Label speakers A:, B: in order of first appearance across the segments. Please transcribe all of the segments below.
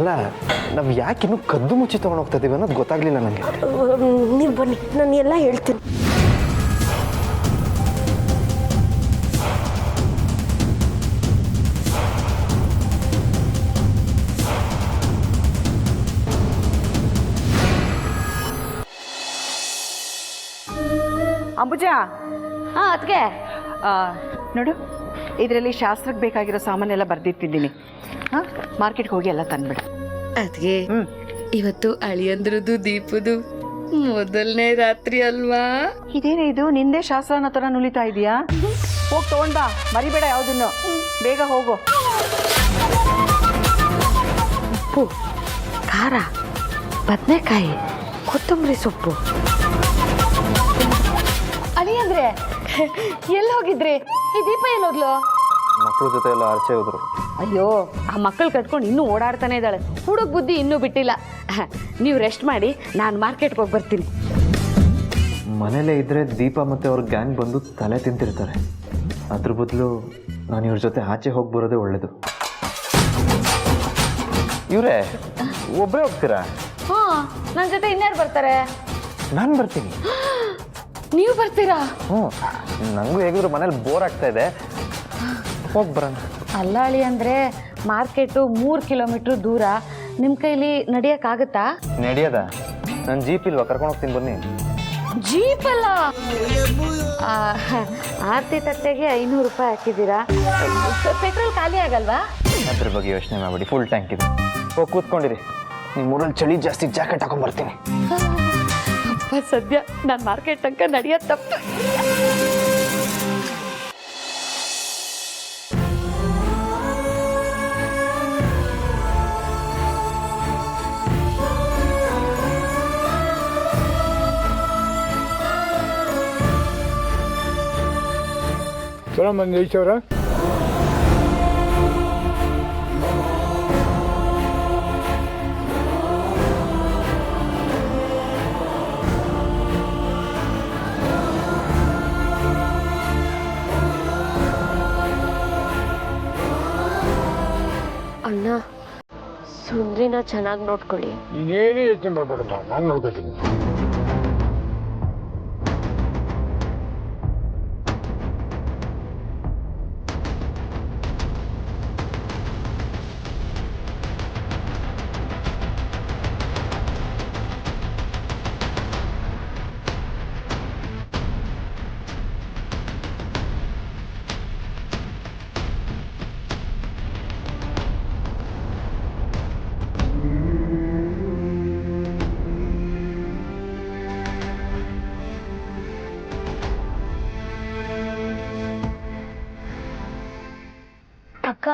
A: ಅಲ್ಲ ನಾವು ಯಾಕೆ ಇನ್ನೂ ಕದ್ದು ಮುಚ್ಚಿ ತೊಗೊಂಡು ಹೋಗ್ತಾ ಇದೀವಿ ಅನ್ನೋದು ಗೊತ್ತಾಗ್ಲಿಲ್ಲ ನನಗೆ.
B: ನೀವು ಬನ್ನಿ, ನಾನು ಎಲ್ಲ ಹೇಳ್ತೀನಿ.
C: ಅಂಬುಜಾ,
B: ಅದಕ್ಕೆ
C: ನೋಡು, ಇದರಲ್ಲಿ ಶಾಸ್ತ್ರಕ್ಕೆ ಬೇಕಾಗಿರೋ ಸಾಮಾನೆಲ್ಲ ಬರ್ದಿಟ್ಟಿದ್ದೀನಿ. ಹಾಂ, ಮಾರ್ಕೆಟ್ಗೆ ಹೋಗಿ ಎಲ್ಲ ತಂದ್ಬಿಡು.
D: ಅದಕ್ಕೆ ಇವತ್ತು ಅಳಿಯಂದ್ರದ್ದು ದೀಪದು ಮೊದಲನೇ ರಾತ್ರಿ ಅಲ್ವಾ?
C: ಇದೇನೇ ಇದು, ನಿಂದೇ ಶಾಸ್ತ್ರನ ಥರ ನುಲಿತಾ ಇದೆಯಾ? ಹೋಗಿ ತೊಗೊಂಡ್ ಬಾ, ಮರಿಬೇಡ ಯಾವುದನ್ನು. ಬೇಗ ಹೋಗು.
B: ಉಪ್ಪು, ಖಾರ, ಬದನೆಕಾಯಿ, ಕೊತ್ತಂಬರಿ ಸೊಪ್ಪು. ಅಳಿಯಂದ್ರೆ ಎಲ್ಲಿ ಹೋಗಿದ್ರಿ? ಈ ದೀಪ ಎಲ್ಲಿ ಹೋದ್ಲು?
A: ಮಕ್ಕಳ ಜೊತೆ ಎಲ್ಲ ಆಚೆ ಹೋದ್ರು.
B: ಅಯ್ಯೋ, ಆ ಮಕ್ಕಳು ಕಟ್ಕೊಂಡು ಇನ್ನೂ ಓಡಾಡ್ತಾನೆ ಇದ್ದಾಳೆ. ಹುಡುಗ ಬುದ್ಧಿ ಇನ್ನೂ ಬಿಟ್ಟಿಲ್ಲ. ನೀವು ರೆಸ್ಟ್ ಮಾಡಿ, ನಾನು ಮಾರ್ಕೆಟ್ಗೆ ಹೋಗಿ ಬರ್ತೀನಿ.
A: ಮನೇಲೇ ಇದ್ರೆ ದೀಪ ಮತ್ತು ಅವ್ರ ಗ್ಯಾಂಗ್ ಬಂದು ತಲೆ ತಿಂತಿರ್ತಾರೆ. ಅದ್ರ ಬದಲು ನಾನು ಇವ್ರ ಜೊತೆ ಆಚೆ ಹೋಗಿ ಬರೋದೇ ಒಳ್ಳೇದು. ಇವರೇ ಒಬ್ಬರೇ ಹೋಗ್ತೀರಾ?
B: ಹಾಂ, ನನ್ನ ಜೊತೆ ಇನ್ಯಾರು ಬರ್ತಾರೆ?
A: ನಾನು ಬರ್ತೀನಿ.
B: ನೀವು ಬರ್ತೀರಾ?
A: ನನಗೂ ಹೇಗಿದ್ರು ಮನೇಲಿ ಬೋರ್ ಆಗ್ತಾ ಇದೆ, ಹೋಗಿ ಬರೋಣ.
B: ಅಲ್ಲ ಅಳಿ ಅಂದರೆ ಮಾರ್ಕೆಟು 3 ಕಿಲೋಮೀಟ್ರ್ ದೂರ. ನಿಮ್ಮ ಕೈಲಿ ನಡೆಯೋಕ್ಕಾಗತ್ತಾ?
A: ನಡೆಯದ? ನನ್ನ ಜೀಪ್ ಇಲ್ವಾ, ಕರ್ಕೊಂಡು ಹೋಗ್ತೀನಿ ಬನ್ನಿ.
B: ಜೀಪ್ ಅಲ್ಲ, ಆರತಿ ತಟ್ಟೆಗೆ 500 ರೂಪಾಯಿ ಹಾಕಿದ್ದೀರಾ. ಪೆಟ್ರೋಲ್ ಖಾಲಿ ಆಗಲ್ವಾ?
A: ಅದ್ರ ಬಗ್ಗೆ ಯೋಚನೆ ಮಾಡಬೇಡಿ, ಫುಲ್ ಟ್ಯಾಂಕ್ ಇದೆ. ಹೋಗಿ ಕೂತ್ಕೊಂಡಿರಿ, ನಿಮ್ಮ ಊರಲ್ಲಿ ಚಳಿ ಜಾಸ್ತಿ, ಜಾಕೆಟ್ ಹಾಕೊಂಡ್ಬರ್ತೀನಿ.
B: ಅಪ್ಪ, ಸದ್ಯ ನಾನು ಮಾರ್ಕೆಟ್ ತನಕ ನಡೆಯೋದು ತಪ್ಪು.
E: ಚಲೋ ಮಂದಿ ಐತವ್ರ.
B: ಅಣ್ಣ, ಸುಂದ್ರಿನ ಚೆನ್ನಾಗಿ ನೋಡ್ಕೊಳ್ಳಿ.
E: ಇನ್ನೇನೇ ಯೋಚನೆ ಮಾಡ್ಬೇಡಮ್ಮ, ನಾನು ನೋಡ್ಕೊತೀನಿ.
F: ಅಕ್ಕ,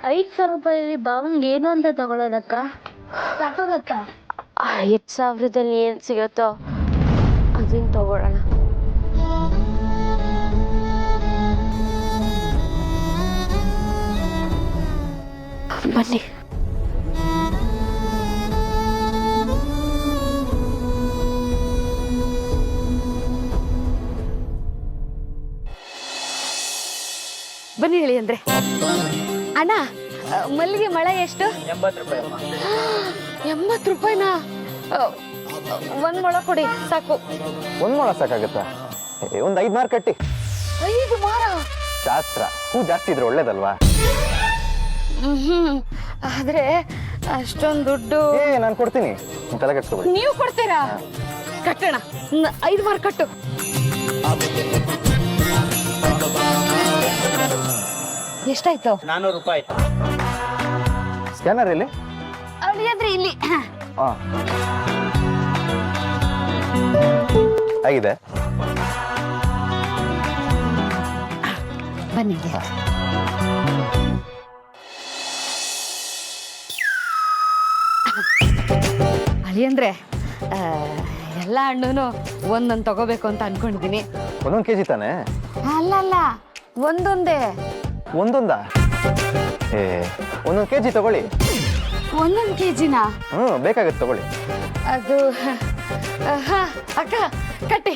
F: 5,000 ರೂಪಾಯಿ ಭಾವನ್ಗೆ ಏನು ಅಂತ ತಗೊಳ್ಳೋದಕ್ಕ? ಸಾಕಾಗತ್ತ?
B: 5,000ದಲ್ಲಿ ಏನು ಸಿಗುತ್ತೋ ಅದನ್ನ ತಗೊಳ್ಳೋಣ. ಬನ್ನಿ. ಬನ್ನಿ ಹೇಳಿ ಅಂದ್ರೆ. ಅಣ್ಣ, ಮಲ್ಲಿಗೆ ಮಳೆ ಎಷ್ಟು? 80 ರೂಪಾಯಿನಾ? ಒಂದು ಮೊಳ ಕೊಡಿ ಸಾಕು.
A: ಒಂದು ಮೊಳ ಸಾಕಾಗತ್ತಾ? ಒಂದು 5 ಮಾರು ಕಟ್ಟಿ.
B: 5 ಮಾರ?
A: ಶಾಸ್ತ್ರ, ಹೂ ಜಾಸ್ತಿ ಇದ್ರೆ ಒಳ್ಳೇದಲ್ವಾ?
B: ಆದ್ರೆ ಅಷ್ಟೊಂದು ದುಡ್ಡು
A: ನಾನು ಕೊಡ್ತೀನಿ, ತಲೆ ಕೆಡ್ಸ್ಕೊಬೇಡಿ.
B: ನೀವು ಕೊಡ್ತೀರಾ? ಕಟ್ಟೋಣ, 5 ಮಾರು ಕಟ್ಟು. ಎಷ್ಟಾಯ್ತು?
G: 400 ರೂಪಾಯಿ.
A: ಸ್ಕ್ಯಾನರ್ ಇಲ್ಲಿ?
B: ಅಳಿಯಂದ್ರೆ ಇಲ್ಲಿ.
A: ಆಗಿದೆ,
B: ಬನ್ನಿ. ಅಳಿಯಂದ್ರೆ ಎಲ್ಲ ಹಣ್ಣು ಒಂದೊಂದು ತಗೋಬೇಕು ಅಂತ ಅನ್ಕೊಂಡಿದ್ದೀನಿ.
A: 1 kg ತಾನೆ?
B: ಅಲ್ಲ, ಒಂದೊಂದೇ.
A: ಒಂದೊಂದಾ? 1 kg ತಗೊಳ್ಳಿ.
B: 1 kgನಾ?
A: ಬೇಕಾಗುತ್ತೆ ತಗೊಳ್ಳಿ.
B: ಅದು ಅಕ್ಕ, ಕಟ್ಟಿ,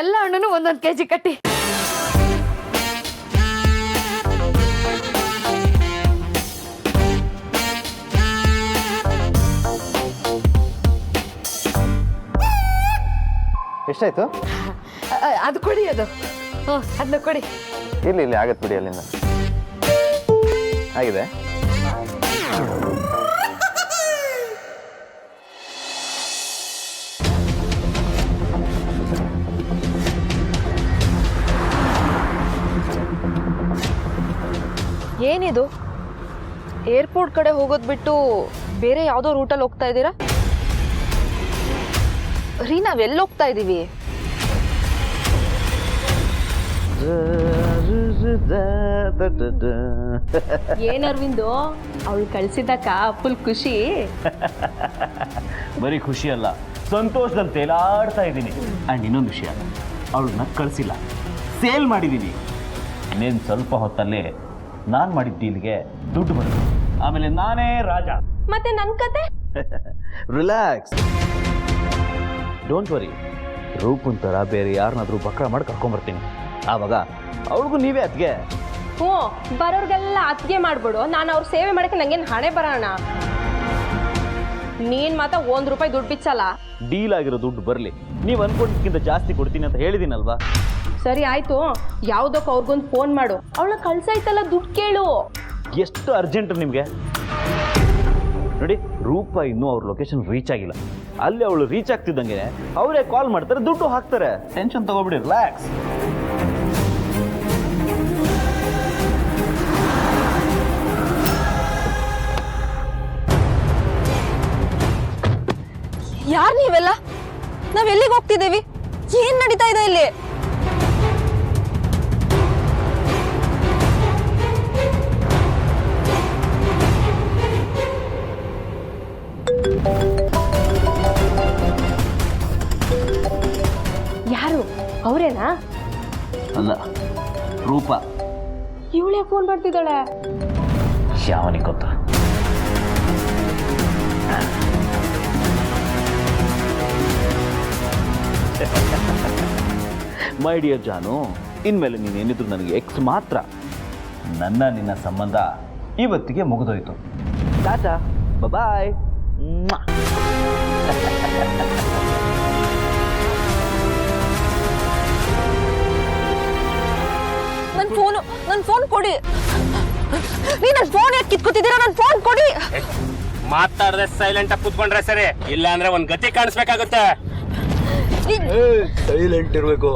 B: ಎಲ್ಲ ಹಣ್ಣು 1 kg ಕಟ್ಟಿ.
A: ಎಷ್ಟಾಯ್ತು?
B: ಅದು ಕೊಡಿ ಅದು. ಹ್ಞೂ ಅದನ್ನ ಕೊಡಿ.
A: ಇಲ್ಲಿ ಆಗತ್ತೆ ಬಿಡಿ, ಅಲ್ಲಿಂದ ಆಗಿದೆ.
G: ಏನಿದು ಏರ್ಪೋರ್ಟ್ ಕಡೆ ಹೋಗೋದು ಬಿಟ್ಟು ಬೇರೆ ಯಾವುದೋ ರೂಟಲ್ಲಿ ಹೋಗ್ತಾ ಇದ್ದೀರಾ ರೀ? ನಾವೆಲ್ಲಿ ಹೋಗ್ತಾ ಇದ್ದೀವಿ? ಏನ್ ಅರವಿಂದು, ಅವಳು ಕಳ್ಸಿದ್ದಕ್ಕ ಫುಲ್ ಖುಷಿ?
H: ಬರೀ ಖುಷಿ ಅಲ್ಲ, ಸಂತೋಷದಲ್ಲಿ ತೇಲಾಡ್ತಾ ಇದ್ದೀನಿ. ಆ್ಯಂಡ್ ಇನ್ನೊಂದು ವಿಷಯ, ಅವಳನ್ನ ಕಳಿಸಿಲ್ಲ, ಸೇಲ್ ಮಾಡಿದ್ದೀನಿ. ಇನ್ನೇನು ಸ್ವಲ್ಪ ಹೊತ್ತಲ್ಲೇ ನಾನು ಮಾಡಿದ ಡೀಲ್ಗೆ ದುಡ್ಡು ಬರುತ್ತೆ, ಆಮೇಲೆ ನಾನೇ ರಾಜ.
G: ಮತ್ತೆ ನನ್ನ ಕತೆ?
H: Relax, don't worry. ರೂಪನ್ ಥರ ಬೇರೆ ಯಾರನ್ನಾದ್ರೂ ಬಕ್ರ ಮಾಡಿ ಕರ್ಕೊಂಬರ್ತೀನಿ, ಆವಾಗ ಅವಳಿಗೂ ನೀವೇ ಅದ್ಗೆ.
G: ಹ್ಞೂ, ಬರೋರ್ಗೆಲ್ಲ ಅತ್ತಿಗೆ ಮಾಡ್ಬಿಡು, ನಾನು ಅವ್ರ ಸೇವೆ ಮಾಡಕ್ಕೆ ನಂಗೇನು ಹಣೆ ಬರೋಣ. ನೀನ್ ಮಾತ್ರ ₹1 ದುಡ್ಡು ಬಿಚ್ಚಲ್ಲ.
H: ಡೀಲ್ ಆಗಿರೋ ದುಡ್ಡು ಬರಲಿ, ನೀವು ಅನ್ಕೊಂಡಿದ್ದಕ್ಕಿಂತ ಜಾಸ್ತಿ ಕೊಡ್ತೀನಿ ಅಂತ ಹೇಳಿದ್ದೀನಲ್ವಾ?
G: ಸರಿ ಆಯ್ತು, ಯಾವ್ದಕ್ಕೆ ಅವ್ರಿಗೊಂದು ಫೋನ್ ಮಾಡು, ಅವಳ ಕಳ್ಸಾಯ್ತಲ್ಲ ದುಡ್ಡು ಕೇಳು.
H: ಎಷ್ಟು ಅರ್ಜೆಂಟ್ ನಿಮಗೆ? ನೋಡಿ, ರೂಪ ಇನ್ನೂ ಅವ್ರ ಲೊಕೇಶನ್ ರೀಚ್ ಆಗಿಲ್ಲ. ಅಲ್ಲಿ ಅವಳು ರೀಚ್ ಆಗ್ತಿದ್ದಂಗೆ ಅವರೇ ಕಾಲ್ ಮಾಡ್ತಾರೆ, ದುಡ್ಡು ಹಾಕ್ತಾರೆ. ಟೆನ್ಷನ್ ತಗೋಬಿಡಿ, ರಿಲ್ಯಾಕ್ಸ್.
G: ಯಾರ್ ನೀವೆಲ್ಲ? ನಾವ್ ಎಲ್ಲಿಗೆ ಹೋಗ್ತಿದ್ದೀವಿ? ಏನ್ ನಡೀತಾ ಇದೆ ಇಲ್ಲಿ? ಯಾರು? ಅವರೇನಾ?
H: ಅಲ್ಲ, ರೂಪ.
G: ಇವಳೇ ಫೋನ್ ಮಾಡ್ತಿದ್ದಾಳೆ.
H: ಯಾವನಿಗೆ ಗೊತ್ತಾ? ಮೈ ಡಿಯರ್ ಜಾನು, ಇನ್ಮೇಲೆ ನೀನೇನಿದ್ರು ನನಗೆ ಎಕ್ಸ್ ಮಾತ್ರ. ನಿನ್ನ ಸಂಬಂಧ ಇವತ್ತಿಗೆ ಮುಗಿದೋಯ್ತು. ಟಾಟಾ, ಬಾಯ್.
G: ನನ್ ಫೋನ್ ಕೊಡಿ. ನೀ ನನ್ ಫೋನ್ ಯಾಕೆ ಕಿತ್ಕೊತಿದ್ದೀರಾ? ನನ್ ಫೋನ್ ಕೊಡಿ.
I: ಮಾತಾಡದೆ ಸೈಲೆಂಟ್ ಆಗಿ ಕೂತ್ಕೊಂಡ್ರೆ ಸರಿ, ಇಲ್ಲ ಅಂದ್ರೆ ಒಂದ್ ಗತಿ ಕಾಣಿಸ್ಬೇಕಾಗುತ್ತೆ.
H: ಸೈಲೆಂಟ್ ಇರ್ಬೇಕು.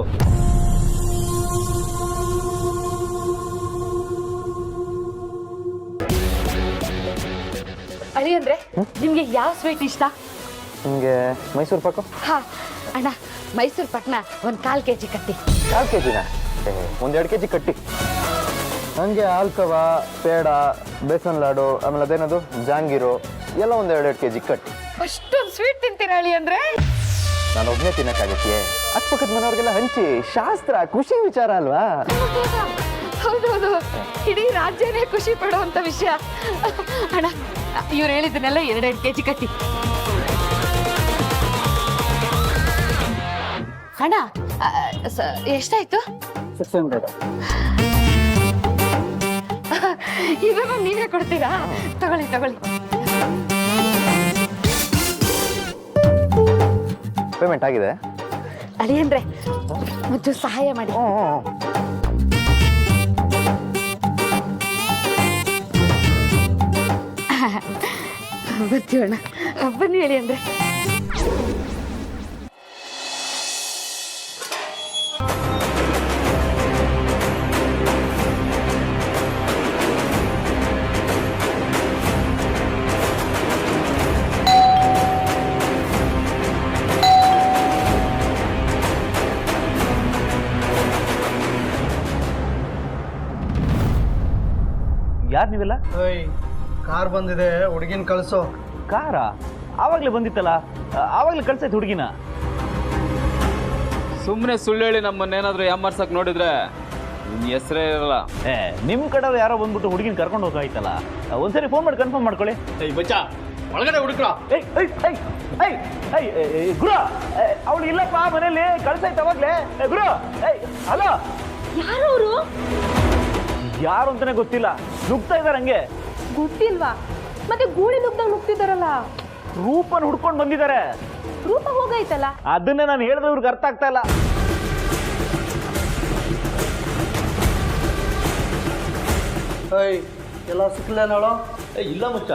B: ಅಳಿ ಅಂದ್ರೆ ನಿಮ್ಗೆ ಯಾವ ಸ್ವೀಟ್ ಇಷ್ಟ?
A: ನಿಮಗೆ ಮೈಸೂರು ಪಾಕು?
B: ಹಾ ಅಣ್ಣ, ಮೈಸೂರು ಪಟ್ನ ಒಂದು 1/4 kg ಕಟ್ಟಿ.
A: 4 kg? 1-2 kg ಕಟ್ಟಿ. ನನಗೆ ಹಾಲ್ಕವ, ಪೇಡ, ಬೇಸನ್ ಲಾಡು, ಆಮೇಲೆ ಅದೇನದು ಜಾಂಗೀರು ಎಲ್ಲ 1-2 kg ಕಟ್ಟಿ.
B: ಅಷ್ಟೊಂದು ಸ್ವೀಟ್ ತಿಂತೀರಾ ಅಳಿ ಅಂದ್ರೆ?
A: ನಾನು ಒಬ್ಬನೇ ತಿನ್ನಕ್ಕಾಗತ್ತೆ? ಅಕ್ಕಪಕ್ಕದ ಮನೆಯವ್ರಿಗೆಲ್ಲ ಹಂಚಿ, ಶಾಸ್ತ್ರ, ಖುಷಿ ವಿಚಾರ ಅಲ್ವಾ?
B: ಹೌದೌದು, ಇಡೀ ರಾಜ್ಯನೇ ಖುಷಿ ಪಡುವಂತ ವಿಷಯ. ಅಣ್ಣ, ಇವ್ರು ಹೇಳಿದ್ದನ್ನೆಲ್ಲ 2-2 kg ಕಟ್ಟಿ. ಅಣ್ಣ, ಎಷ್ಟಾಯ್ತು?
E: 600.
B: ಇದನ್ನು ನೀವೇ ಕೊಡ್ತೀರಾ? ತಗೊಳ್ಳಿ ತಗೊಳ್ಳಿ.
A: ಪೇಮೆಂಟ್ ಆಗಿದೆ.
B: ಅಳಿ ಅಂದ್ರೆ ಮುದ್ದು ಸಹಾಯ ಮಾಡಿ. ಬರ್ತೀವಣ್ಣ, ಬನ್ನಿ ಹೇಳಿ ಅಂದ್ರೆ.
H: ಯಾರು ನೀವೆಲ್ಲ?
J: ಕಾರ್ ಬಂದಿದೆ, ಹುಡುಗಿನ ಕಳಿಸೋ.
H: ಕಾರ ಆವಾಗಲೇ ಬಂದಿತ್ತಲ್ಲ, ಆವಾಗಲೇ ಕಳ್ಸೈತೆ ಹುಡುಗಿನ.
K: ಸುಮ್ಮನೆ ಸುಳ್ಳು ಹೇಳಿ ನಮ್ಮನ್ನೇನಾದ್ರೂ ಯಾಮರ್ಸಕ್ ನೋಡಿದ್ರೆ ನಿನ್ನ ಹೆಸರೇ ಇರಲ್ಲ.
H: ನಿಮ್ಮ ಕಡೆಯವ್ರು ಯಾರೋ ಬಂದ್ಬಿಟ್ಟು ಹುಡುಗಿನ ಕರ್ಕೊಂಡು ಹೋಗಾಯ್ತಲ್ಲ, ಒಂದ್ಸರಿ ಫೋನ್ ಮಾಡಿ ಕನ್ಫರ್ಮ್ ಮಾಡ್ಕೊಳ್ಳಿ.
E: ಬಚ್ಚ ಒಳಗಡೆ ಹುಡುಕ್ರ.
H: ಗುರು, ಅವಳು ಇಲ್ಲಪ್ಪ ಮನೇಲಿ, ಕಳ್ಸೈತೆ ಅವಾಗ್ಲೇ. ಗುರು, ಹಲೋ.
G: ಯಾರು ಅವರು?
H: ಯಾರು ಅಂತಾನೆ ಗೊತ್ತಿಲ್ಲ, ನುಗ್ತಾ ಇದಾರೆ ಹಂಗೆ.
G: ಗೊತ್ತಿಲ್ವಾ? ಮತ್ತೆ ಗೂಳಿ ನುಗ್ದಾಗ ನುಗ್ತಿದ್ದಾರಲ್ಲ.
H: ರೂಪನ ಹುಡ್ಕೊಂಡು ಬಂದಿದ್ದಾರೆ.
G: ರೂಪ ಹೋಗೈತಲ್ಲ.
H: ಅದನ್ನೇ ನಾನು ಹೇಳಿದ್ರೆ ಇವ್ರಿಗೆ ಅರ್ಥ ಆಗ್ತಾ ಇಲ್ಲ.
J: ಏಯ್ ಎಲ್ಲ ಸಿಕ್ಲೇನೋ?
H: ಇಲ್ಲ ಮುಚ್ಚ,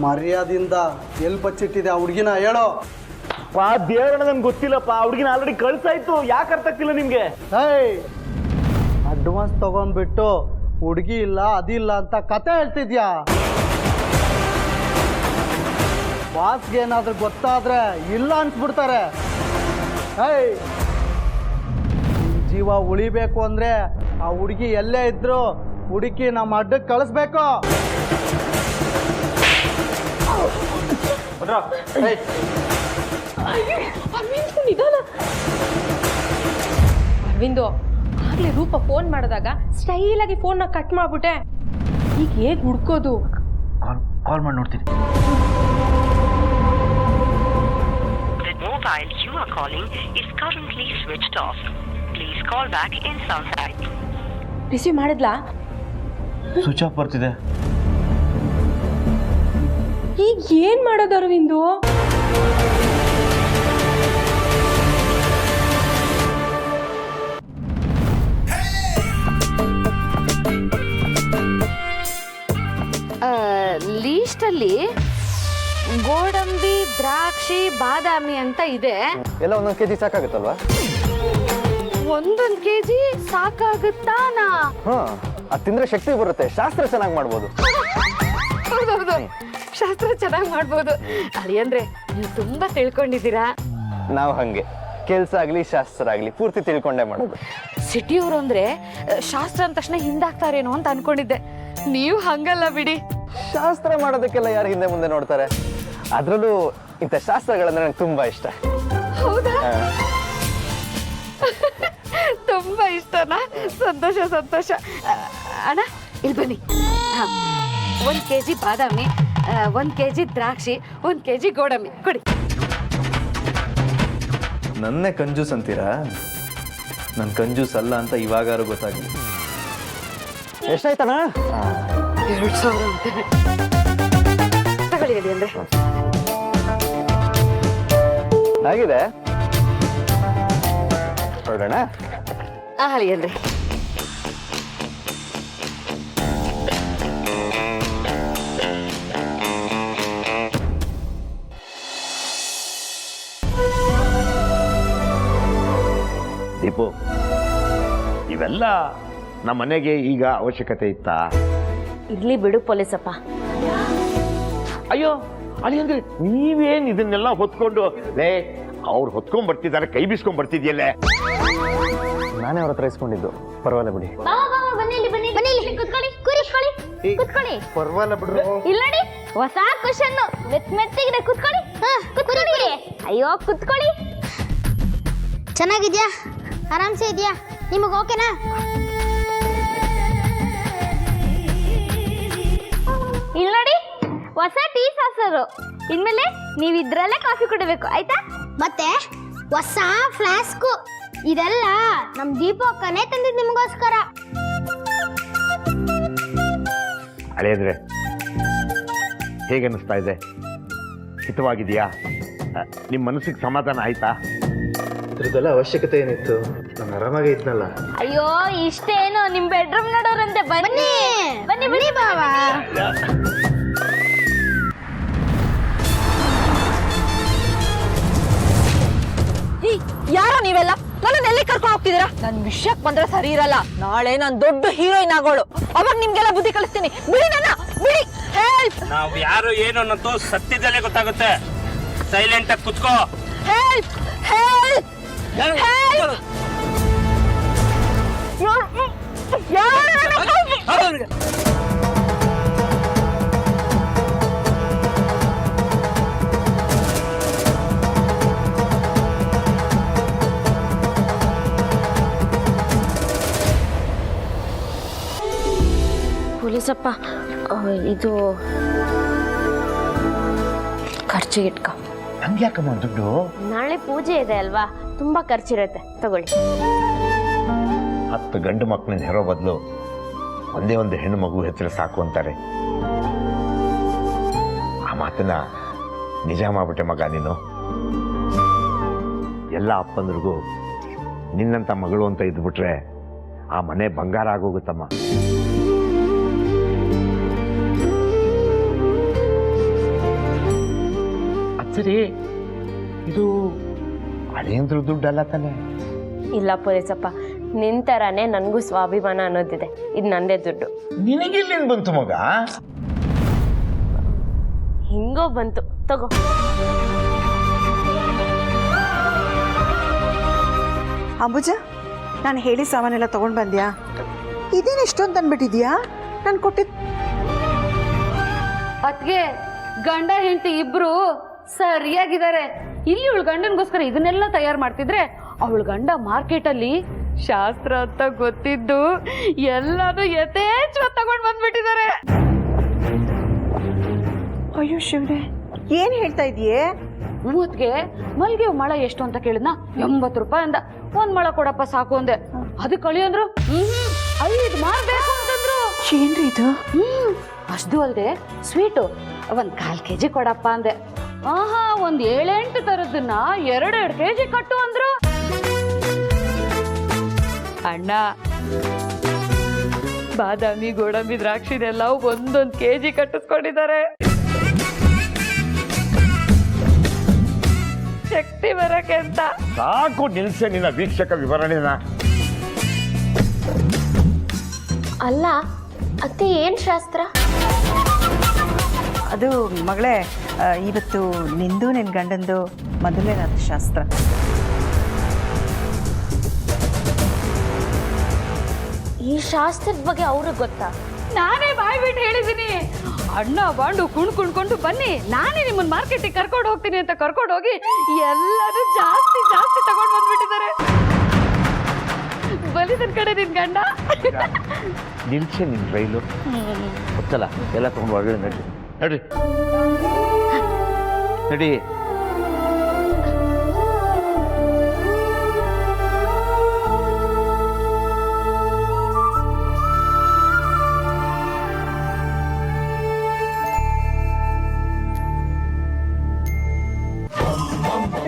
J: ಮರ್ಯಾದಿಂದ ಎಲ್ಲಿ ಬಚ್ಚಿಟ್ಟಿದೆ ಆ ಹುಡುಗಿನ ಹೇಳೋ.
H: ದೇವರನ್ನ ನನ್ಗೆ ಗೊತ್ತಿಲ್ಲಪ್ಪ. ಹುಡುಗಿನ ಆಲ್ರೆಡಿ ಕಳ್ಸಾಯ್ತು. ಯಾಕೆ ಅರ್ಥ ಆಗ್ತಿಲ್ಲ ನಿಮ್ಗೆ?
J: ಏಯ್ ಅಡ್ವಾನ್ಸ್ ತಗೊಂಡ್ಬಿಟ್ಟು ಹುಡುಗಿ ಇಲ್ಲ ಅದಿಲ್ಲ ಅಂತ ಕತೆ ಹೇಳ್ತಿದ್ಯಾ? ಬಾಸ್ಗೆ ಏನಾದ್ರೂ ಗೊತ್ತಾದ್ರೆ ಇಲ್ಲ ಅನ್ಸ್ಬಿಡ್ತಾರೆ. ಏಯ್ ನಿನ್ ಜೀವ ಉಳಿಬೇಕು ಅಂದ್ರೆ ಆ ಹುಡುಗಿ ಎಲ್ಲೇ ಇದ್ರು ಹುಡುಕಿ ನಮ್ಮ ಅಡ್ಡಕ್ಕೆ ಕಳಿಸ್ಬೇಕು.
G: ಅರವಿಂದು, ಆಗ್ಲೇ ರೂಪ ಫೋನ್ ಮಾಡಿದಾಗ ಸ್ಟೈಲ್ ಆಗಿ ಫೋನ್ ಕಟ್ ಮಾಡ್ಬಿಟ್ಟೆ. ಈಗ ಹೇಗ್ ಹುಡ್ಕೋದು?
H: ಕಾಲ್ ಮಾಡಿ ನೋಡ್ತೀನಿ.
L: Mobile you are calling is currently switched off. Please call back in some time.
G: Receive ಮಾಡಿದ್ಲಾ?
H: ಸ್ವಿಚ್ ಆಫ್ ಬರ್ತಿದೆ.
G: ಈಗ ಏನ್ ಮಾಡೋದು ಅರವಿಂದು?
B: ಲೀಸ್ಟಲ್ಲಿ ಗೋಡಂಬಿ, ದ್ರಾಕ್ಷಿ, ಬಾದಾಮಿ ಅಂತ ಇದೆ.
A: ಎಲ್ಲ ಒಂದೊಂದು ಕೆಜಿ ಸಾಕಾಗುತ್ತಲ್ವಾ?
B: ಒಂದೊಂದು ಕೆಜಿ ಸಾಕಾಗುತ್ತಾನಾ?
A: ಹಾ, ಅದು ತಿಂದ್ರೆ ಶಕ್ತಿ ಬರುತ್ತೆ. ಶಾಸ್ತ್ರ ಚೆನ್ನಾಗಿ ಮಾಡ್ಬೋದು.
B: ಹೌದೌದು, ಶಾಸ್ತ್ರ ಚೆನ್ನಾಗಿ ಮಾಡ್ಬೋದು. ಅಳಿಯಂದ್ರೆ ನೀವು ತುಂಬಾ ತಿಳ್ಕೊಂಡಿದ್ದೀರಾ.
A: ನಾವು ಹಂಗೆ ಕೆಲಸ ಆಗಲಿ ಶಾಸ್ತ್ರ ಆಗಲಿ ಪೂರ್ತಿ ತಿಳ್ಕೊಂಡೇ ಮಾಡೋದು.
B: ಸಿಟಿಯವರು ಅಂದ್ರೆ ಶಾಸ್ತ್ರ ಅಂದ ತಕ್ಷಣ ಹಿಂದಾಗ್ತಾರೇನೋ ಅಂತ ಅನ್ಕೊಂಡಿದ್ದೆ. ನೀವು ಹಂಗಲ್ಲ ಬಿಡಿ.
A: ಶಾಸ್ತ್ರ ಮಾಡೋದಕ್ಕೆಲ್ಲ ಯಾರು ಹಿಂದೆ ಮುಂದೆ ನೋಡ್ತಾರೆ? ಅದರಲ್ಲೂ ಇಂಥ ಶಾಸ್ತ್ರಗಳಂದ್ರೆ ನಂಗೆ ತುಂಬಾ ಇಷ್ಟ.
B: ಹೌದಾ? ತುಂಬಾ ಇಷ್ಟನಾ? ಸಂತೋಷ ಸಂತೋಷ. ಅಣ್ಣ ಇಲ್ಲಿ ಬನ್ನಿ. 1 kg ಬಾದಾಮಿ, 1 kg ದ್ರಾಕ್ಷಿ, 1 kg ಗೋಡಂಬಿ ಕೊಡಿ.
A: ನನ್ನೇ ಕಂಜೂಸ್ ಅಂತೀರಾ? ನನ್ನ ಕಂಜೂಸ್ ಅಲ್ಲ ಅಂತ ಇವಾಗಾರು ಗೊತ್ತಾಗಲಿ. ಎಷ್ಟಾಯ್ತಣ್ಣ?
B: 2000 ಅಂತೆ. ತಗೊಳ್ಳಿ ಹೇಳಿ ಅಂದ್ರೆ
A: ಆಗಿದೆ. ಹೊರಡೋಣ?
B: ಆಗಲಿ ಅಂದ್ರೆ.
M: ದೀಪು, ಇವೆಲ್ಲ ನಮ್ಮ ಮನೆಗೆ ಈಗ ಅವಶ್ಯಕತೆ ಇತ್ತಾ?
F: ಇರ್ಲಿ ಬಿಡು ಪೊಲೀಸಪ್ಪ.
M: ಅಯ್ಯೋ ಅಲ್ಲಿ ಅಂದ್ರೆ ನೀವೇನ್ ಇದನ್ನೆಲ್ಲ ಹೊತ್ಕೊಂಡು ಲೇ ಅವ್ರು ಹೊತ್ಕೊಂಡ್ ಬರ್ತಿದ್ದಾರೆ, ಕೈ ಬೀಸ್ಕೊಂಡ್ ಬರ್ತಿದ್ಯಲ್ಲೇ.
A: ನಾನೇ ಅವ್ರ ಹತ್ರ ಇಸ್ಕೊಂಡಿದ್ದು. ಪರವಾಗಿಲ್ಲ ಬಿಡಿ.
J: ಪರವಾಗಿಲ್ಲ ಬಿಡ್ರಿ.
F: ಇಲ್ಲ ನೋಡಿ, ಹೊಸ ಕ್ವಶನ್. ಮೆತ್ತಿಗಿದೆ. ಕುತ್ಕೊಳ್ಳಿ. ಕುತ್ಕೊಳ್ಳಿ. ಅಯ್ಯೋ ಕುತ್ಕೊಳ್ಳಿ. ಚೆನ್ನಾಗಿದ್ಯಾ? ಆರಾಮ್ಸೆ ಇದೆಯಾ? ನಿಮಗೆ ಓಕೆನಾ? ಇಲ್ಲ ನೋಡಿ, ಹೊಸ ಟೀ ಸಾಸರು. ಇನ್ಮೇಲೆ ನೀವು ಇದ್ರಲ್ಲೇ ಕಾಫಿ ಕುಡಿಬೇಕು, ಆಯ್ತಾ? ಮತ್ತೆ ಹೊಸ ಫ್ಲಾಸ್ಕು. ಇದೆಲ್ಲ ನಮ್ ದೀಪು ಅಕ್ಕನೇ ತಂದಿದ್ದು ನಿಮಗೋಸ್ಕರ.
M: ಅಳಿಯಂದ್ರೆ ಹೇಗನ್ನಿಸ್ತಾ ಇದೆ? ಹಿತವಾಗಿದೆಯಾ? ನಿಮ್ಮ ಮನಸ್ಸಿಗೆ ಸಮಾಧಾನ ಆಯ್ತಾ?
A: ಇದ್ರದ್ದೆಲ್ಲ ಅವಶ್ಯಕತೆ ಏನಿತ್ತು? ನಾನು ಆರಾಮಾಗೇ ಇದ್ನಲ್ಲ.
F: ಅಯ್ಯೋ ಇಷ್ಟೇನು ನಿಮ್ ಬೆಡ್ರೂಮ್ ನೋಡೋರಂತೆ. ಬನ್ನಿ ಬನ್ನಿ ಬನ್ನಿ ಬಾವಾ.
G: ಯಾರೋ ನೀವೆಲ್ಲ ನನ್ನ ಎಲ್ಲಿ ಕರ್ಕೊಂಡು ಹೋಗ್ತಿದ್ದೀರಾ? ನನ್ ವಿಷಯಕ್ಕೆ ಬಂದ್ರೆ ಸರಿ ಇರಲ್ಲ. ನಾಳೆ ನಾನ್ ದೊಡ್ಡ ಹೀರೋಯಿನ್ ಆಗೋಳು. ಅವಾಗ ನಿಮ್ಗೆಲ್ಲ ಬುದ್ಧಿ ಕಲಿಸ್ತೀನಿ. ಬಿಡಿ ನನ್ನ, ಬಿಡಿ. ಹೆಲ್ಪ್!
I: ನಾವು ಯಾರು ಏನು ಅನ್ನೋದು ಸತ್ಯದಲ್ಲೇ ಗೊತ್ತಾಗುತ್ತೆ. ಸೈಲೆಂಟ್ ಆಗಿ ಕುತ್ಕೋ.
G: ಹೆಲ್ಪ್! ಹೆಲ್ಪ್! ಹೆಲ್ಪ್!
F: ಪೊಲೀಸಪ್ಪ, ಇದು ಖರ್ಚಿಗೆ ಇಟ್ಕೊ.
M: ಹಂಗೆ ಯಾಕಮ್ಮ ದುಡ್ಡು?
F: ನಾಳೆ ಪೂಜೆ ಇದೆ ಅಲ್ವಾ, ತುಂಬಾ ಖರ್ಚಿರುತ್ತೆ, ತಗೊಳ್ಳಿ.
M: 10 ಗಂಡು ಮಕ್ಕಳನ್ನ ಹೆರೋ ಬದಲು ಒಂದೇ ಒಂದು ಹೆಣ್ಣು ಮಗು ಹೆಸರು ಸಾಕು ಅಂತಾರೆ. ಆ ಮಾತನ್ನ ನಿಜ ಮಾಡ್ಬಿಟ್ಟೆ ಮಗ ನೀನು. ಎಲ್ಲ ಅಪ್ಪಂದ್ರಿಗೂ ನಿನ್ನಂಥ ಮಗಳು ಅಂತ ಇದ್ಬಿಟ್ರೆ ಆ ಮನೆ ಬಂಗಾರ ಆಗೋಗುತ್ತಮ್ಮ. ಸರಿ, ಇದು ಹಳೆಯಂದ್ರ ದುಡ್ಡಲ್ಲ ತಾನೆ?
N: ಇಲ್ಲ ಪೊಲೀಸಪ್ಪ, ನಿನ್ ತರಾನೇ ನನಗೂ ಸ್ವಾಭಿಮಾನ ಅನ್ನೋದಿದೆ. ಇದು ನಂದೇ ದುಡ್ಡು.
M: ನಿನಗೆಲ್ಲಿಂದ ಬಂತು ಮಗ?
N: ಹಿಂಗೋ ಬಂತು, ತಗೋ.
C: ಅಂಬುಜ, ನಾನು ಹೇಳಿ ಸಾಮಾನೆಲ್ಲ ತಗೊಂಡು ಬಂದ್ಯಾ? ಇದೇನು ಎಷ್ಟೊಂದು ತಂದ್ಬಿಟ್ಟಿದ್ಯಾ? ನಾನು ಕೊಟ್ಟಿದ್ದು
B: ಅದ್ಗೆ ಗಂಡ ಹೆಂಡತಿ ಇಬ್ರು ಸರಿಯಾಗಿದ್ದಾರೆ. ಇಲ್ಲಿ ಇವಳು ಗಂಡನ್ಗೋಸ್ಕರ ಇದನ್ನೆಲ್ಲ ತಯಾರು ಮಾಡ್ತಿದ್ರೆ ಅವಳ ಗಂಡ ಮಾರ್ಕೆಟಲ್ಲಿ ಶಾಸ್ತ್ರ ಅಂತ ಗೊತ್ತಿದ್ದು ಎಲ್ಲಾನು ಯಥೇಚ್ಛವಾಗಿ ತಗೊಂಡು ಬಂದ್ಬಿಟ್ಟಿದ್ದಾರೆ.
C: ಅಯ್ಯೋ ಶಿವನೇ, ಏನು ಹೇಳ್ತಾ ಇದೀಯೇ?
B: ಮೂವತ್ಗೆ ಮಲ್ಗೆ ಮಳ ಎಷ್ಟು ಅಂತ ಕೇಳಿದ್ನ, 80 ರೂಪಾಯಿ ಅಂದ. 1 ಮೊಳ ಕೊಡಪ್ಪ ಸಾಕು ಅಂದೆ. ಅದಕ್ಕೆ ಕಳಿ ಅಂದ್ರು 5 ಮಾರ್ಬೇಕು ಅಂತಂದ್ರು.
C: ಏನ್ರಿ ಇದು?
B: ಅಷ್ಟು ಅಲ್ದೆ ಸ್ವೀಟು 1/4 kg ಕೊಡಪ್ಪ ಅಂದೆ. ಆಹಾ, 7-8 ತರದನ್ನ 2-2 kg ಕಟ್ಟು ಅಂದ್ರು. ಅಣ್ಣ, ಬಾದಾಮಿ ಗೋಡಂಬಿ ದ್ರಾಕ್ಷಿನೆಲ್ಲ 1-1 kg ಕಟ್ಟಿಸ್ಕೊಂಡಿದ್ದಾರೆ. ಶಕ್ತಿ ಬರಕ್ಕೆ ಅಂತ.
M: ಸಾಕು ನಿಲ್ಸೆ ನಿನ್ನ ವೀಕ್ಷಕ ವಿವರಣೆನ.
N: ಅಲ್ಲ ಅತ್ತೆ, ಏನ್ ಶಾಸ್ತ್ರ?
C: ಅದು ಮಗಳೇ, ಇವತ್ತು ನಿಂದು ನಿನ್ನ ಗಂಡಂದು ಮೊದಲನೇದಾದ ಶಾಸ್ತ್ರ.
N: ಈ ಶಾಸ್ತ್ರದ ಬಗ್ಗೆ ಅವ್ರಿಗೆ ಗೊತ್ತಾ?
B: ನಾನೇ ಬಾಯ್ಬಿಟ್ಟು ಹೇಳಿದ್ದೀನಿ. ಅಣ್ಣ ಬಾಂಡು ಕುಣ್ಕೊಂಡು ಬನ್ನಿ, ನಾನೇ ನಿಮ್ಮನ್ನ ಮಾರ್ಕೆಟಿಗೆ ಕರ್ಕೊಂಡು ಹೋಗ್ತೀನಿ ಅಂತ ಕರ್ಕೊಂಡು ಹೋಗಿ ಎಲ್ಲರೂ ಜಾಸ್ತಿ ತಗೊಂಡು ಬಂದ್ಬಿಟ್ಟಿದ್ದಾರೆ. ಬಲಿದನ್ ಕಡೆ ನಿನ್ ಗಂಡ.
M: ನಿಲ್ಸೆ ನಿನ್ ರೈಲು ಗೊತ್ತಲ್ಲ, ಎಲ್ಲ ತಗೊಂಡು ಹೊರಗಡೆ ನಡ್ರಿ ನಡ್ರಿ ನಡಿ.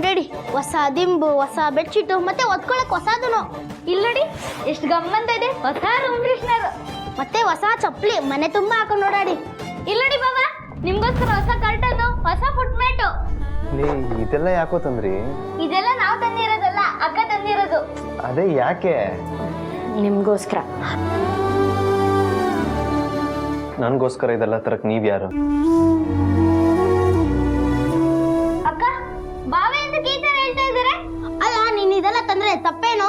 F: ರೆಡಿ, ಹೊಸ ದಿಂಬು, ಹೊಸ ಬೆಡ್ಶೀಟು, ಮತ್ತೆ ಒದ್ಕೊಳಕ್ ಹೊಸದನು. ಇಲ್ಲಡಿ ಎಷ್ಟು ಗಮ್ಮಂತ ಇದೆ. ಹೊಸ ರೂಮ್ ಫ್ರೆಶ್ನರ್, ಮತ್ತೆ ಹೊಸ ಚಪ್ಪಲಿ, ಮನೆ ತುಂಬಾ ಹಾಕೊಂಡು ಓಡಾಡಿ. ಇಲ್ಲಡಿ ಬಾಬಾ, ನಿಮ್ಗೋಸ್ಕರ ಹೊಸ ಕರ್ಟನ್ನು, ಹೊಸ ಫುಟ್ ಮ್ಯಾಟು.
A: ಇದೆಲ್ಲ ಯಾಕೋ ತಂದ್ರಿ?
F: ಇದೆಲ್ಲ ನಾವು ತಂದಿರೋದಲ್ಲ, ಅಕ್ಕ ತಂದಿರೋದು.
A: ಅದೇ ಯಾಕೆ?
N: ನಿಮ್ಗೋಸ್ಕರ.
A: ನನ್ಗೋಸ್ಕರ ಇದೆಲ್ಲ ತರಕ್ ನೀವ್ ಯಾರು?
F: ಅಕ್ಕ, ಬಾವೆ ಅಂತ ಈ ತರ ಹೇಳ್ತಾ ಇದಾರೆ. ಅಲ್ಲ, ನೀನ್ ಇದೆಲ್ಲ ತಂದ್ರೆ ತಪ್ಪೇನು?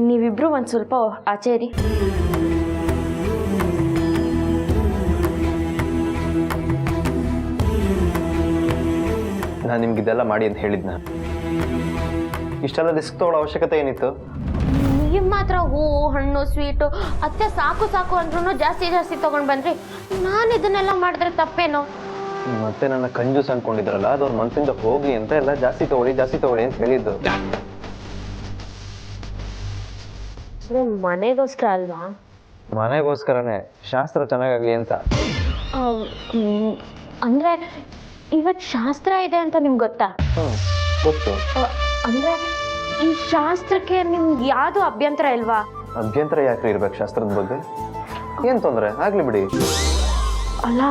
N: ನೀವಿಬ್ರು ಒಂದ್ ಸ್ವಲ್ಪ ಆಚೆ ಇರಿ.
A: ನಾನು ನಿಮ್ಗೆ ಇದೆಲ್ಲ ಮಾಡಿ ಅಂತ ಹೇಳಿದ್ನ? ಇಷ್ಟೆಲ್ಲ ರಿಸ್ಕ್ ತಗೊಳ್ಳೋ ಅವಶ್ಯಕತೆ ಏನಿತ್ತು?
N: ನೀವ್ ಮಾತ್ರ ಹೂ, ಹಣ್ಣು, ಸ್ವೀಟು ಅತ್ತೆ ಸಾಕು ಅಂದ್ರೂ ಜಾಸ್ತಿ ತಗೊಂಡ್ ಬಂದ್ರಿ. ನಾನು ಇದನ್ನೆಲ್ಲ ಮಾಡಿದ್ರೆ ತಪ್ಪೇನು?
A: ಮತ್ತೆ ನನ್ನ ಕಂಜೂಸ್ ಅನ್ಕೊಂಡಿದ್ರಲ್ಲ, ಅದು ಅವ್ರ ಮನಸ್ಸಿಂದ ಹೋಗಿ ಅಂತ ಎಲ್ಲ ಜಾಸ್ತಿ ತಗೊಳ್ಳಿ ಅಂತ ಹೇಳಿದ್ದು.
N: ಮನೆಗೋಸ್ಕರ ಅಲ್ವಾ?
A: ಮನೆಗೋಸ್ಕರನೇ, ಶಾಸ್ತ್ರ ಚೆನ್ನಾಗಾಗ್ಲಿ ಅಂತ.
N: ಅಂದ್ರೆ ಇವತ್ತು ಶಾಸ್ತ್ರ ಇದೆ ಅಂತ ನಿಮ್ಗೆ ಗೊತ್ತಾ?
A: ಗೊತ್ತು.
N: ಅಂದ್ರೆ ಈ ಶಾಸ್ತ್ರಕ್ಕೆ ನಿಮ್ಗೆ ಯಾವ್ದು ಅಭ್ಯಂತರ ಇಲ್ವಾ?
A: ಅಭ್ಯಂತರ ಯಾಕ್ರಿ ಇರ್ಬೇಕು ಶಾಸ್ತ್ರದ ಬಗ್ಗೆ? ಏನ್ ತೊಂದ್ರೆ ಆಗ್ಲಿ ಬಿಡಿ.
N: ಅಲ್ಲ,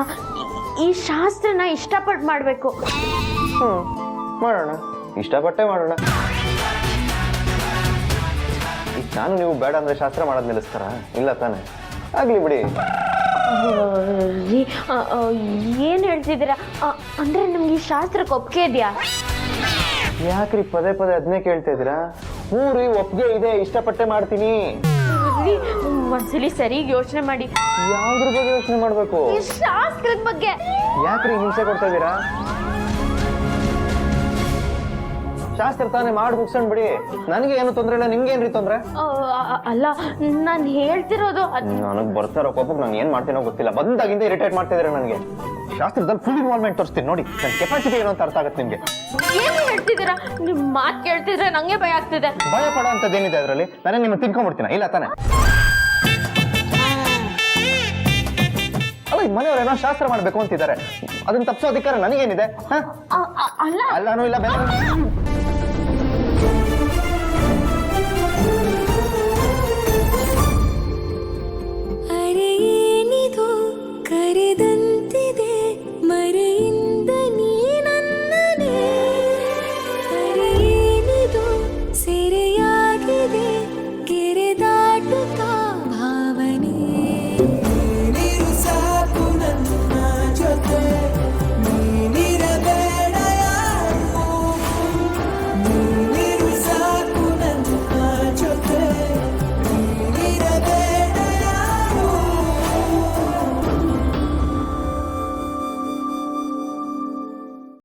N: ಈ ಶಾಸ್ತ್ರನ ಇಷ್ಟಪಟ್ಟು ಮಾಡ್ಬೇಕು.
A: ಮಾಡೋಣ, ಇಷ್ಟಪಟ್ಟೆ ಮಾಡೋಣ. ಈಗ ನಾನು ನೀವು ಬೇಡ ಅಂದ್ರೆ ಶಾಸ್ತ್ರ ಮಾಡೋದ್ ನಿಲ್ಲಿಸ್ತಾರ? ಇಲ್ಲ ತಾನೆ? ಆಗ್ಲಿ ಬಿಡಿ.
N: ಏನ್ ಹೇಳ್ತಿದ್ದೀರಾ? ಅಂದ್ರೆ ನಿಮ್ಗೆ ಈ ಶಾಸ್ತ್ರಕ್ಕೆ ಒಪ್ಪಿಗೆ ಇದೆಯಾ?
A: ಯಾಕ್ರಿ ಪದೇ ಅದನ್ನೇ ಕೇಳ್ತಾ ಇದ್ದೀರಾ? ಹ್ಞೂ, ಒಪ್ಪಿಗೆ ಇದೆ, ಇಷ್ಟಪಟ್ಟೆ ಮಾಡ್ತೀನಿ.
N: ಒಂದ್ಸಲಿ ಸರಿಯಾಗಿ ಯೋಚನೆ ಮಾಡಿ.
A: ಯಾವ್ದ್ರ ಬಗ್ಗೆ ಯೋಚನೆ ಮಾಡ್ಬೇಕು?
N: ಈ ಶಾಸ್ತ್ರದ ಬಗ್ಗೆ.
A: ಯಾಕ್ರಿ ಹಿಂಸೆ ಕೊಡ್ತಾ ಇದ್ದೀರಾ? ಶಾಸ್ತ್ರ ತಾನೇ ಮಾಡಿ ಮುಗಿಸೋಣ ಬಿಡಿ. ನನಗೆ ಏನು ತೊಂದ್ರೆ ಇಲ್ಲ, ನಿಮ್ಗೆ ಏನ್ರಿ ತೊಂದ್ರೆ?
N: ಅಲ್ಲ, ನಾನು ಹೇಳ್ತಿರೋದು
A: ನನಗೆ ಬರ್ತಾ ಇರೋ ಕೋಪಕ್ಕೆ ನಾನು ಏನ್ ಮಾಡ್ತೀನೋ ಗೊತ್ತಿಲ್ಲ. ಬಂದಾಗಿಂದ ಇರಿಟೇಟ್ ಮಾಡ್ತಿದ್ರೆ ನನಗೆ. ಶಾಸ್ತ್ರದಲ್ಲಿ ಫುಲ್ ಇನ್ವಾಲ್ವ್ಮೆಂಟ್ ತೋರಿಸ್ತೀನಿ ನೋಡಿ, ನನ್ನ ಕೆಪಾಸಿಟಿ ಏನು ಅಂತ ಅರ್ಥ ಆಗುತ್ತೆ ನಿಮ್ಗೆ.
N: ಏನು ಹೇಳ್ತಿದ್ದೀರಾ? ನಿಮ್ ಮಾತು ಕೇಳ್ತಿದ್ರೆ ನಂಗೆ ಭಯ ಆಗ್ತಿದೆ.
A: ಭಯ ಪಡೋ ಅಂತದ್ದೇನಿದೆ ಅದರಲ್ಲಿ? ನಾನೇ ನಿಮ್ಮ ತಿನ್ಕೊಂಡ್ಬಿಡ್ತೀನ? ಇಲ್ಲ ತಾನೆ? ಯಾರೋ ಈ ಮನೆಯವ್ರೇನೋ ಶಾಸ್ತ್ರ ಮಾಡ್ಬೇಕು ಅಂತಿದ್ದಾರೆ, ಅದನ್ನ ತಪ್ಪಿಸೋ ಅಧಿಕಾರ ನನಗೇನಿದೆ? ಅಲ್ಲಾನು ಇಲ್ಲ ಬೇರೆ